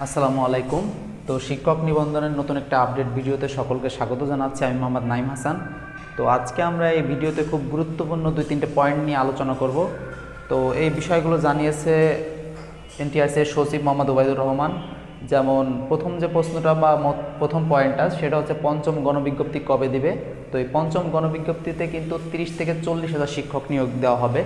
আসসালামু আলাইকুম। তো শিক্ষক নিবন্ধনের নতুন একটা আপডেট ভিডিওতে সকলকে স্বাগত জানাচ্ছি। আমি মোহাম্মদ নাইম হাসান। তো আজকে আমরা এই ভিডিওতে খুব গুরুত্বপূর্ণ 2-3টে পয়েন্ট নিয়ে আলোচনা করব। তো এই বিষয়গুলো জানিয়েছে এনটিআরসি এর সচিব মোহাম্মদ ওবায়দুর রহমান। যেমন প্রথম যে প্রশ্নটা বা প্রথম পয়েন্টটা সেটা হচ্ছে পঞ্চম গণবিজ্ঞপ্তি কবে দিবে। তো এই পঞ্চম গণবিজ্ঞপ্তিতে কিন্তু 30 থেকে 40 হাজার শিক্ষক নিয়োগ দেওয়া হবে।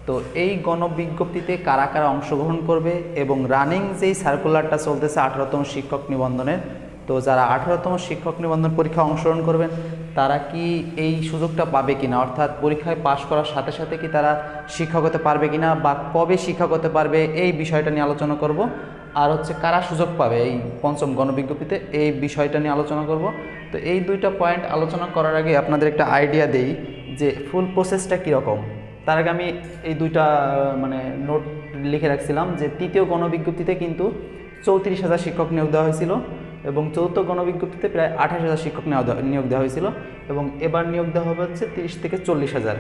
তো এই গণবিজ্ঞপ্তিতে কারা কারা অংশগ্রহণ করবে এবং রানিং যেই সার্কুলারটা চলতেছে 18তম শিক্ষক নিবন্ধনের, তো যারা 18তম শিক্ষক নিবন্ধন পরীক্ষা অংশগ্রহণ করবেন তারা কি এই সুযোগটা পাবে কিনা, অর্থাৎ পরীক্ষায় পাশ করার সাথে সাথে কি তারা শিক্ষক হতে পারবে কিনা বা কবে শিক্ষক হতে পারবে, এই বিষয়টা নিয়ে আলোচনা করব। আর হচ্ছে কারা সুযোগ পাবে এই পঞ্চম গণবিজ্ঞপ্তিতে, এই বিষয়টা নিয়ে আলোচনা করব। তো এই দুইটা পয়েন্ট আলোচনা করার আগে আপনাদের একটা আইডিয়া দেই যে ফুল প্রসেসটা কীরকম। তার আগে আমি এই দুইটা নোট লিখে রাখছিলাম যে তৃতীয় গণবিজ্ঞপ্তিতে কিন্তু 34,000 শিক্ষক নিয়োগ দেওয়া হয়েছিল এবং চতুর্থ গণবিজ্ঞপ্তিতে প্রায় 28,000 শিক্ষক নিয়োগ দেওয়া হয়েছিল এবং এবার নিয়োগ দেওয়া হবে হচ্ছে 30 থেকে 40,000।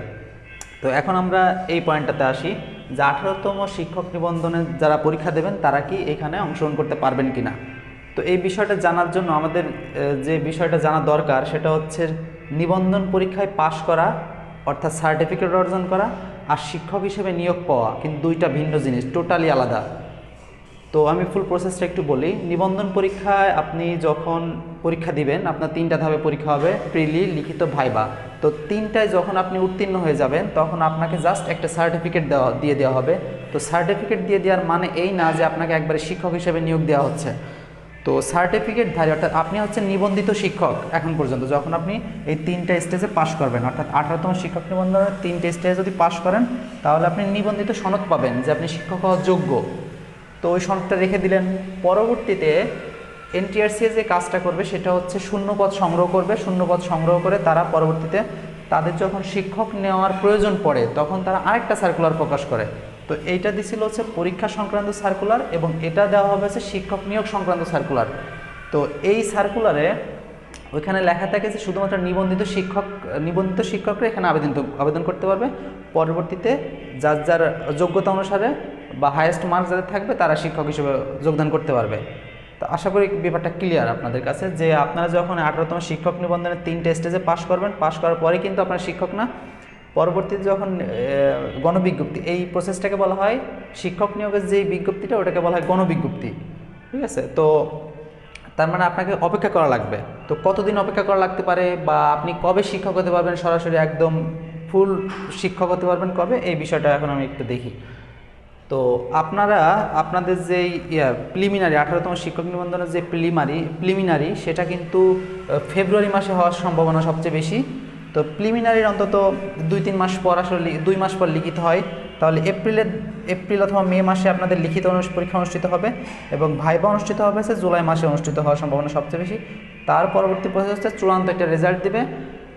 তো এখন আমরা এই পয়েন্টটাতে আসি যে 18তম শিক্ষক নিবন্ধনে যারা পরীক্ষা দেবেন তারা কি এখানে অংশগ্রহণ করতে পারবেন কিনা। তো এই বিষয়টা জানার জন্য আমাদের যে বিষয়টা জানা দরকার সেটা হচ্ছে নিবন্ধন পরীক্ষায় পাশ করা অর্থাৎ সার্টিফিকেট অর্জন করা আর শিক্ষক হিসেবে নিয়োগ পাওয়া কিন্তু দুইটা ভিন্ন জিনিস, টোটালি আলাদা। তো আমি ফুল প্রসেসটা একটু বলি। নিবন্ধন পরীক্ষায় আপনি যখন পরীক্ষা দিবেন আপনার 3টা ধাপে পরীক্ষা হবে, প্রিলি, লিখিত, ভাইবা। তো 3টায় যখন আপনি উত্তীর্ণ হয়ে যাবেন তখন আপনাকে জাস্ট একটা সার্টিফিকেট দিয়ে দেওয়া হবে। তো সার্টিফিকেট দিয়ে দেওয়ার মানে এই না যে আপনাকে একবারে শিক্ষক হিসেবে নিয়োগ দেওয়া হচ্ছে। তো সার্টিফিকেটধারী অর্থাৎ আপনি হচ্ছেন নিবন্ধিত শিক্ষক এখন পর্যন্ত, যখন আপনি এই 3টা স্টেজে পাশ করবেন অর্থাৎ 18তম শিক্ষক নিবন্ধনের 3টে স্টেজে যদি পাশ করেন তাহলে আপনি নিবন্ধিত সনদ পাবেন যে আপনি শিক্ষক হওয়ার যোগ্য। তো ওই সনদটা রেখে দিলেন। পরবর্তীতে এনটিআরসি যে কাজটা করবে সেটা হচ্ছে শূন্যপদ সংগ্রহ করবে। শূন্যপদ সংগ্রহ করে তারা পরবর্তীতে তাদের যখন শিক্ষক নেওয়ার প্রয়োজন পড়ে তখন তারা আরেকটা সার্কুলার প্রকাশ করে। তো এইটা দিছিল হচ্ছে পরীক্ষা সংক্রান্ত সার্কুলার এবং এটা দেওয়া হবে হচ্ছে শিক্ষক নিয়োগ সংক্রান্ত সার্কুলার। তো এই সার্কুলারে ওইখানে লেখা থাকে যে শুধুমাত্র নিবন্ধিত শিক্ষকরা এখানে আবেদন করতে পারবে। পরবর্তীতে যার যার যোগ্যতা অনুসারে বা হায়েস্ট মার্কস যাদের থাকবে তারা শিক্ষক হিসেবে যোগদান করতে পারবে। তো আশা করি ব্যাপারটা ক্লিয়ার আপনাদের কাছে যে আপনারা যখন 18তম শিক্ষক নিবন্ধনের 3টে স্টেজে পাশ করবেন, পাশ করার পরে কিন্তু আপনার শিক্ষক না। পরবর্তীতে যখন গণবিজ্ঞপ্তি, এই প্রসেসটাকে বলা হয় শিক্ষক নিয়োগের যেই বিজ্ঞপ্তিটা ওটাকে বলা হয় গণবিজ্ঞপ্তি, ঠিক আছে। তো তার মানে আপনাকে অপেক্ষা করা লাগবে। তো কতদিন অপেক্ষা করা লাগতে পারে বা আপনি কবে শিক্ষক হতে পারবেন, সরাসরি একদম ফুল শিক্ষক হতে পারবেন কবে, এই বিষয়টা এখন আমি একটু দেখি। তো আপনারা আপনাদের যেই প্রিলিমিনারি 18তম শিক্ষক নিবন্ধনের যে প্রিলিমিনারি সেটা কিন্তু ফেব্রুয়ারি মাসে হওয়ার সম্ভাবনা সবচেয়ে বেশি। তো প্রিলিমিনারির অন্তত 2-3 মাস পর, আসলে 2 মাস পর লিখিত হয়। তাহলে এপ্রিল অথবা মে মাসে আপনাদের লিখিত পরীক্ষা অনুষ্ঠিত হবে এবং ভাইবা অনুষ্ঠিত হবে হচ্ছে জুলাই মাসে অনুষ্ঠিত হওয়ার সম্ভাবনা সবচেয়ে বেশি। তার পরবর্তী প্রসেস হচ্ছে চূড়ান্ত একটা রেজাল্ট দিবে।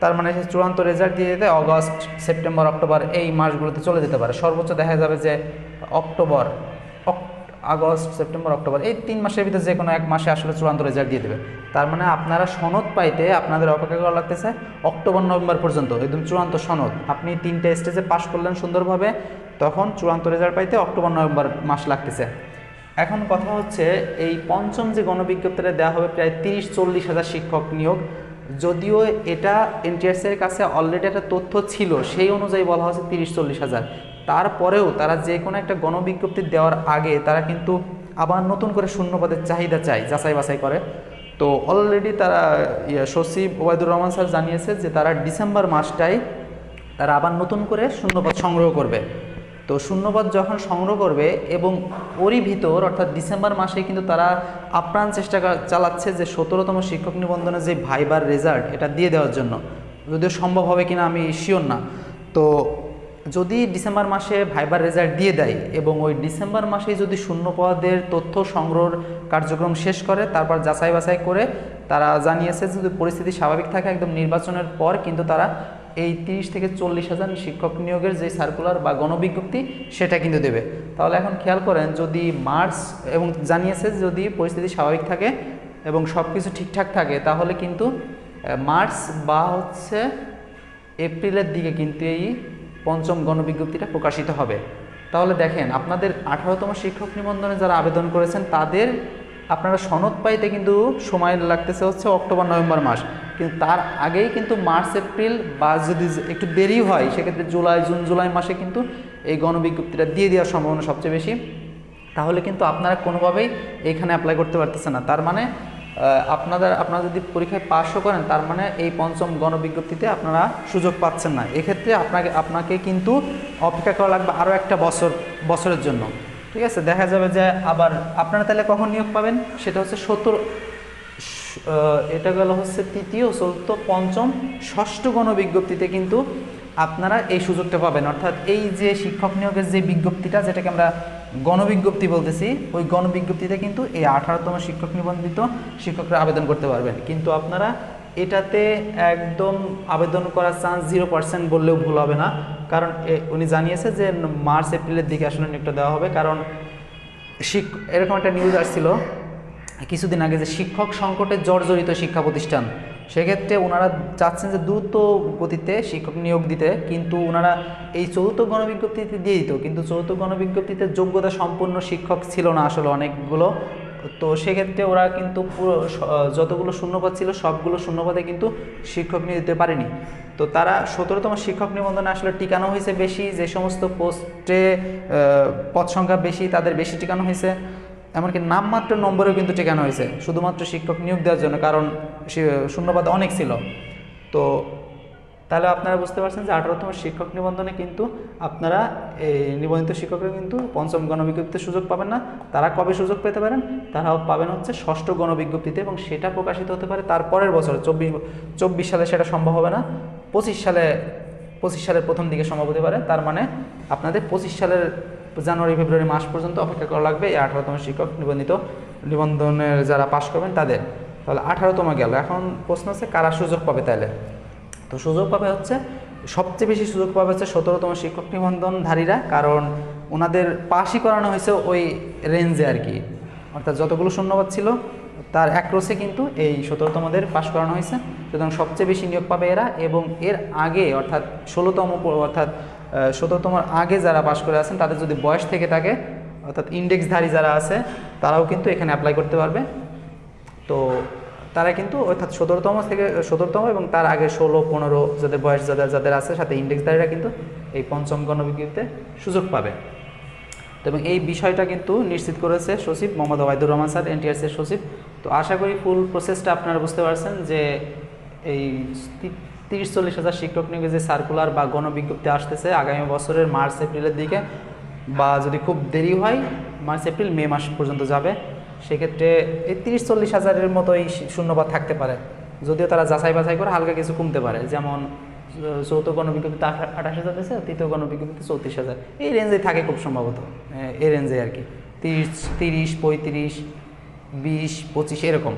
তার মানে সে চূড়ান্ত রেজাল্ট দিয়ে দিতে অগস্ট, সেপ্টেম্বর, অক্টোবর এই মাসগুলোতে চলে যেতে পারে। সর্বোচ্চ দেখা যাবে যে আগস্ট, সেপ্টেম্বর, অক্টোবর এই 3 মাসের ভিতরে যে কোনো এক মাসে আসলে চূড়ান্ত রেজাল্ট দিয়ে দেবে। তার মানে আপনারা সনদ পাইতে আপনাদের অপেক্ষা করা লাগতেছে অক্টোবর নভেম্বর পর্যন্ত, একদম চূড়ান্ত সনদ। আপনি 3টে স্টেজে পাশ করলেন সুন্দরভাবে, তখন চূড়ান্ত রেজাল্ট পাইতে অক্টোবর নভেম্বর মাস লাগতেছে। এখন কথা হচ্ছে এই পঞ্চম যে গণবিজ্ঞপ্তিটা দেওয়া হবে প্রায় 30-40 হাজার শিক্ষক নিয়োগ, যদিও এটা এনটিআরসির কাছে অলরেডি একটা তথ্য ছিল, সেই অনুযায়ী বলা হচ্ছে 30-40 হাজার। তারপরেও তারা যে কোনো একটা গণবিজ্ঞপ্তি দেওয়ার আগে তারা কিন্তু আবার নতুন করে শূন্যপদের চাহিদা চায়, যাচাই বাছাই করে। তো অলরেডি তারা সচিব ওবায়দুর রহমান স্যার জানিয়েছে যে তারা ডিসেম্বর মাসটাই তারা আবার নতুন করে শূন্যপদ সংগ্রহ করবে। তো শূন্যপদ যখন সংগ্রহ করবে এবং ওরই ভিতর অর্থাৎ ডিসেম্বর মাসে কিন্তু তারা আপ্রাণ চেষ্টা চালাচ্ছে যে 17তম শিক্ষক নিবন্ধনের যে ভাইবার রেজাল্ট এটা দিয়ে দেওয়ার জন্য, যদিও সম্ভব হবে কিনা আমি শিওর না। তো যদি ডিসেম্বর মাসে ভাইবার রেজাল্ট দিয়ে দেয় এবং ওই ডিসেম্বর মাসেই যদি শূন্যপদের তথ্য সংগ্রহের কার্যক্রম শেষ করে তারপর যাচাই বাছাই করে তারা জানিয়েছে যদি পরিস্থিতি স্বাভাবিক থাকে একদম নির্বাচনের পর কিন্তু তারা এই 30 থেকে 40 হাজার শিক্ষক নিয়োগের যে সার্কুলার বা গণবিজ্ঞপ্তি সেটা কিন্তু দেবে। তাহলে এখন খেয়াল করেন যদি মার্চ, এবং জানিয়েছে যদি পরিস্থিতি স্বাভাবিক থাকে এবং সব কিছু ঠিকঠাক থাকে তাহলে কিন্তু মার্চ বা হচ্ছে এপ্রিলের দিকে কিন্তু এই পঞ্চম গণবিজ্ঞপ্তিটা প্রকাশিত হবে। তাহলে দেখেন আপনাদের 18তম শিক্ষক নিবন্ধনে যারা আবেদন করেছেন তাদের আপনারা সনদ পাইতে কিন্তু সময় লাগতেছে হচ্ছে অক্টোবর নভেম্বর মাস, কিন্তু তার আগেই কিন্তু মার্চ এপ্রিল বা যদি একটু দেরি হয় সেক্ষেত্রে জুন জুলাই মাসে কিন্তু এই গণবিজ্ঞপ্তিটা দিয়ে দেওয়ার সম্ভাবনা সবচেয়ে বেশি। তাহলে কিন্তু আপনারা কোনোভাবেই এখানে অ্যাপ্লাই করতে পারতেছেন না। তার মানে আপনারা যদি পরীক্ষায় পাশও করেন তার মানে এই পঞ্চম গণবিজ্ঞপ্তিতে আপনারা সুযোগ পাচ্ছেন না। এক্ষেত্রে আপনাকে কিন্তু অপেক্ষা করা লাগবে আরও একটা বছরের জন্য। ঠিক আছে, দেখা যাবে যে আবার আপনারা তাহলে কখন নিয়োগ পাবেন, সেটা হচ্ছে এটা গেল হচ্ছে তৃতীয়, চতুর্থ, পঞ্চম, ষষ্ঠ গণবিজ্ঞপ্তিতে কিন্তু আপনারা এই সুযোগটা পাবেন। অর্থাৎ এই যে শিক্ষক নিয়োগের যে বিজ্ঞপ্তিটা, যেটাকে আমরা গণবিজ্ঞপ্তি বলতেছি, ওই গণবিজ্ঞপ্তিতে কিন্তু এই 18তম শিক্ষক নিবন্ধিত শিক্ষকরা আবেদন করতে পারবেন। কিন্তু আপনারা এটাতে একদম আবেদন করার চান্স 0% বললেও ভুল হবে না, কারণ উনি জানিয়েছে যে মার্চ এপ্রিলের দিকে আসলে নিয়োগটা দেওয়া হবে। কারণ এরকম একটা নিউজ আসছিল কিছুদিন আগে যে শিক্ষক সংকটে জর্জরিত শিক্ষা প্রতিষ্ঠান, সেক্ষেত্রে ওনারা চাচ্ছেন যে দ্রুত গতিতে শিক্ষক নিয়োগ দিতে, কিন্তু ওনারা এই চতুর্থ গণবিজ্ঞপ্তিতে দিয়ে দিত, কিন্তু চতুর্থ গণবিজ্ঞপ্তিতে যোগ্যতা সম্পন্ন শিক্ষক ছিল না আসলে অনেকগুলো। তো সেক্ষেত্রে ওরা কিন্তু পুরো যতগুলো শূন্যপদ ছিল সবগুলো শূন্যপদে কিন্তু শিক্ষক নিয়োগ দিতে পারেনি। তো তারা 17তম শিক্ষক নিবন্ধনে আসলে টিকানো হয়েছে বেশি, যে সমস্ত পোস্টে পদ সংখ্যা বেশি তাদের বেশি টিকানো হয়েছে, এমনকি নামমাত্র নম্বরেও কিন্তু টিকানো হয়েছে শুধুমাত্র শিক্ষক নিয়োগ দেওয়ার জন্য, কারণ শূন্যপদ অনেক ছিল। তো তাহলে আপনারা বুঝতে পারছেন যে 18তম শিক্ষক নিবন্ধনে কিন্তু আপনারা এই নিবন্ধিত শিক্ষকরা কিন্তু পঞ্চম গণবিজ্ঞপ্তিতে সুযোগ পাবেন না। তারা কবে সুযোগ পেতে পারেন, তারাও পাবেন হচ্ছে ষষ্ঠ গণবিজ্ঞপ্তিতে, এবং সেটা প্রকাশিত হতে পারে তার পরের বছর 24 সালে সেটা সম্ভব হবে না, 25 সালের প্রথম দিকে সম্ভব হতে পারে। তার মানে আপনাদের 25 সালের জানুয়ারি ফেব্রুয়ারি মাস পর্যন্ত অপেক্ষা করা লাগবে এই 18তম শিক্ষক নিবন্ধনের যারা পাশ করবেন তাদের। তাহলে 18তম গেল, এখন প্রশ্ন হচ্ছে কারা সুযোগ পাবে তাহলে। তো সুযোগ পাবে হচ্ছে সবচেয়ে বেশি সুযোগ পাবে হচ্ছে 17তম শিক্ষক নিবন্ধনধারীরা, কারণ ওনাদের পাশই করানো হয়েছে ওই রেঞ্জে আর কি, অর্থাৎ যতগুলো শূন্যপদ ছিল তার একরোসে কিন্তু এই 17তমদের পাশ করানো হয়েছে, সুতরাং সবচেয়ে বেশি নিয়োগ পাবে এরা। এবং এর আগে অর্থাৎ 17তম আগে যারা পাশ করে আছেন তাদের যদি বয়স থেকে থাকে, অর্থাৎ ইন্ডেক্সধারী যারা আছে তারাও কিন্তু এখানে অ্যাপ্লাই করতে পারবে। তো তারা কিন্তু অর্থাৎ 17তম এবং তার আগে 16, 15 যাদের বয়স যাদের আছে সাথে ইন্ডেক্সধারীরা কিন্তু এই পঞ্চম গণবিজ্ঞপ্তিতে সুযোগ পাবে। তো এবং এই বিষয়টা কিন্তু নিশ্চিত করেছে সচিব মোহাম্মদ ওবায়দুর রহমান স্যার, এনটিআরসির সচিব। তো আশা করি ফুল প্রসেসটা আপনারা বুঝতে পারছেন যে এই 30-40 হাজার শিক্ষক নিয়োগের যে সার্কুলার বা গণবিজ্ঞপ্তি আসতেছে আগামী বছরের মার্চ এপ্রিলের দিকে, বা যদি খুব দেরি হয় মার্চ এপ্রিল মে মাস পর্যন্ত যাবে, সেক্ষেত্রে এই 30-40 হাজারের মতোই শূন্যপদ থাকতে পারে, যদিও তারা যাচাই বাছাই করে হালকা কিছু কমতে পারে। যেমন চৌথ গণবিজ্ঞপ্তিতে 28,000 দিয়েছে, তৃতীয় গণবিজ্ঞপ্তিতে 34,000, এই রেঞ্জে থাকে খুব সম্ভবত, এই রেঞ্জে আর কি 30, 35, 20, 25 এরকম।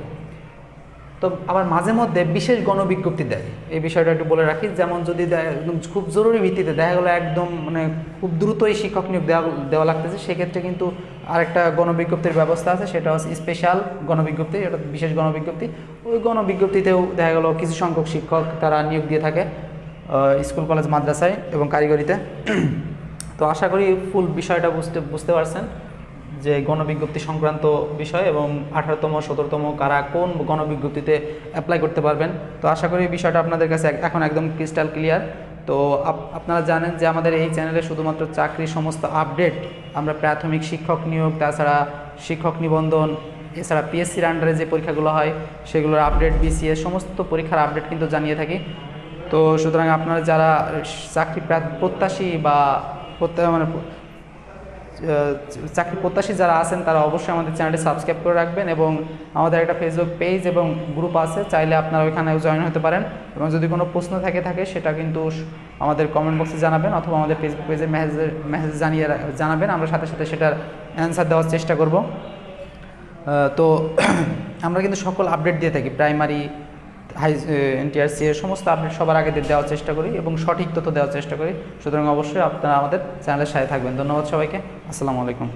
তো আবার মাঝে মধ্যে বিশেষ গণবিজ্ঞপ্তি দেয়, এই বিষয়টা একটু বলে রাখি। যেমন যদি একদম খুব জরুরি ভিত্তিতে দেখা গেলো একদম মানে খুব দ্রুতই শিক্ষক নিয়োগ দেওয়া লাগতেছে, সেক্ষেত্রে কিন্তু আরেকটা গণবিজ্ঞপ্তির ব্যবস্থা আছে, সেটা হচ্ছে স্পেশাল গণবিজ্ঞপ্তি, এটা বিশেষ গণবিজ্ঞপ্তি। ওই গণবিজ্ঞপ্তিতেও দেখা গেলো কিছু সংখ্যক শিক্ষক তারা নিয়োগ দিয়ে থাকে স্কুল, কলেজ, মাদ্রাসায় এবং কারিগরিতে। তো আশা করি ফুল বিষয়টা বুঝতে পারছেন যে গণবিজ্ঞপ্তি সংক্রান্ত বিষয়, এবং 18তম 17তম কারা কোন গণবিজ্ঞপ্তিতে অ্যাপ্লাই করতে পারবেন। তো আশা করি বিষয়টা আপনাদের কাছে এখন একদম ক্রিস্টাল ক্লিয়ার। তো আপনারা জানেন যে আমাদের এই চ্যানেলে শুধুমাত্র চাকরির সমস্ত আপডেট, আমরা প্রাথমিক শিক্ষক নিয়োগ, তাছাড়া শিক্ষক নিবন্ধন, এছাড়া পিএসসির আন্ডারে যে পরীক্ষাগুলো হয় সেগুলোর আপডেট, বিসিএস সমস্ত পরীক্ষার আপডেট কিন্তু জানিয়ে থাকি। তো সুতরাং আপনারা যারা চাকরি প্রত্যাশী বা চাকরি প্রত্যাশী যারা আছেন তারা অবশ্যই আমাদের চ্যানেলটি সাবস্ক্রাইব করে রাখবেন, এবং আমাদের একটা ফেসবুক পেজ এবং গ্রুপ আছে, চাইলে আপনারা ওইখানেও জয়েন হতে পারেন। এবং যদি কোনো প্রশ্ন থাকে সেটা কিন্তু আমাদের কমেন্ট বক্সে জানাবেন, অথবা আমাদের ফেসবুক পেজে মেসেজ জানাবেন, আমরা সাথে সাথে সেটার অ্যান্সার দেওয়ার চেষ্টা করব। তো আমরা কিন্তু সকল আপডেট দিয়ে থাকি, প্রাইমারি, এনটিআরসি এর সমস্ত আপডেট সবার আগে দেওয়ার চেষ্টা করি এবং সঠিক তথ্য দেওয়ার চেষ্টা করি। সুতরাং অবশ্যই আপনারা আমাদের চ্যানেলের সাথে থাকবেন। ধন্যবাদ সবাইকে, আসসালামু আলাইকুম।